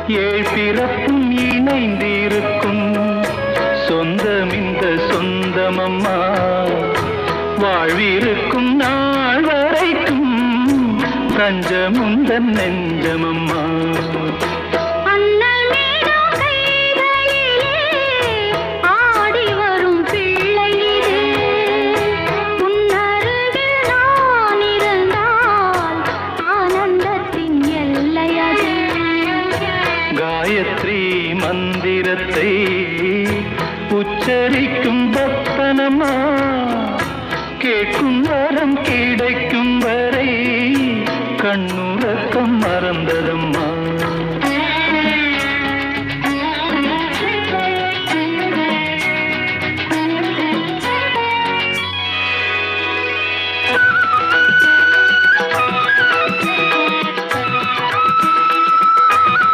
ஏழ் பிறப்பும் இணைந்திருக்கும் சொந்தம் இந்த சொந்தமம்மா. வாழ்விருக்கும் நாள் வரைக்கும் தஞ்சமுந்தன் நெஞ்சமம்மா. காயத்ரி மந்திரத்தை உச்சரிக்கும் பக்தனம்மா. கேட்கும் வரம் கிடைக்கும் வரை கண்ணுறக்கம் மறந்தது.